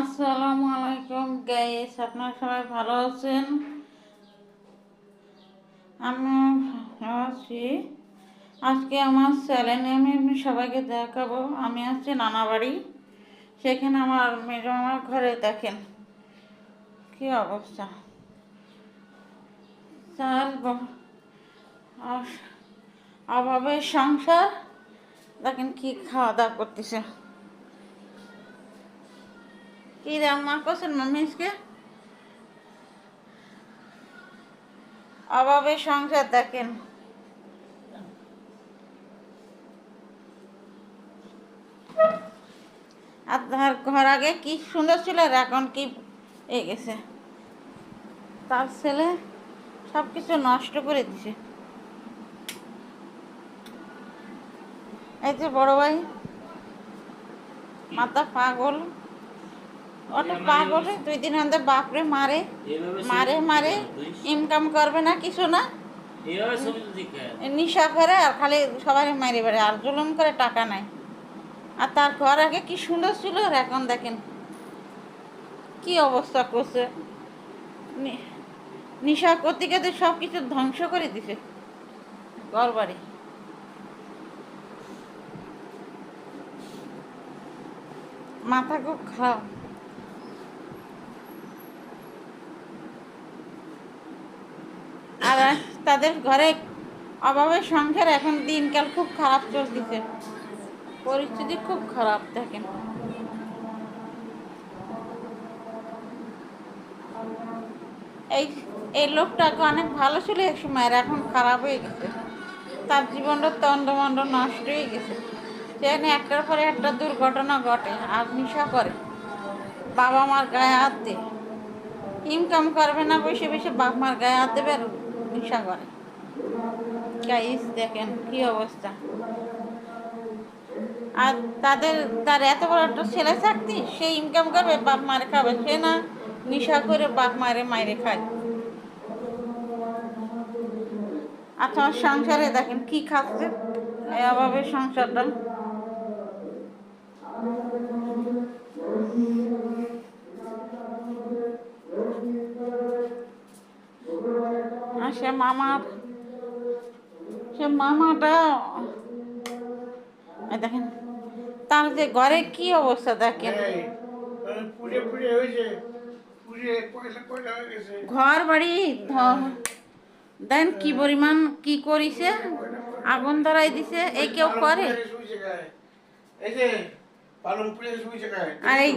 আসসালামু আলাইকুম গাইস, আপনারা সবাই ভালো আছেন? আমি ভালো আছি। আজকে আমার চ্যানেলে আমি সবাইকে দেখাবো আমি আছি নানা বাড়ি। সেখানে আমার মেজো আমার ঘরে দেখেন কি অবস্থা। চাল অভাবের সংসার, দেখেন কি খাওয়া দাওয়া করতেছে। কি রান্না করছেন মামিজকে? অভাবের সংসার দেখেন। আর তার ঘর আগে কি সুন্দর ছিল, আর এখন কি এই গেছে। তার ছেলে সব কিছু নষ্ট করে দিছে। এই যে বড় ভাই মাথা পাগল, ওটা পাগল। 2 দিন আনতে বাপরে মারে মারে মারে, ইনকাম করবে না কিছু না, নিশা করে আর খালি সবাই মারি বেড়ে আর জুলুম করে, টাকা নাই। আর তার ঘর আগে কি সুন্দর ছিল, আর এখন দেখেন কি অবস্থা করছে। নিশা করতে করতে সব কিছু ধ্বংস করে দিছে ঘর বাড়ি। মাথা খুব খারাপ। আর তাদের ঘরে অভাবের সংসার, এখন দিনকাল খুব খারাপ চলতেছে, পরিস্থিতি খুব খারাপ। দেখেন এই এই লোকটাকে অনেক ভালো ছিল এক সময়, আর এখন খারাপ হয়ে গেছে। তার জীবনটা তন্ডমন্ড নষ্ট হয়ে গেছে। সেখানে একটার পরে একটা দুর্ঘটনা ঘটে, আর নেশা করে, বাবা মার গায়ে হাত দেয়। ইনকাম করবে না, বসে বসে বাপ মার গায়ে হাত দেবে আর নেশা করে। গাইস দেখেন কি অবস্থা। আর তার এত বড় একটা ছেলে থাকতি, সে ইনকাম করবে বাপ মারে খাবে, সে না নেশা করে বাপ মারে মাইরে খায়। আর তোমার সংসারে দেখেন কি খাচ্ছে, এই অভাবের সংসারটা। আর সে মামাটা দেখেন, তার যে ঘরে কি অবস্থা দেখেন। ঘর বাড়ি দেন কি পরিমাণ কি করিছে, আগুন ধরাই দিছে। এই কেউ করে? আর এই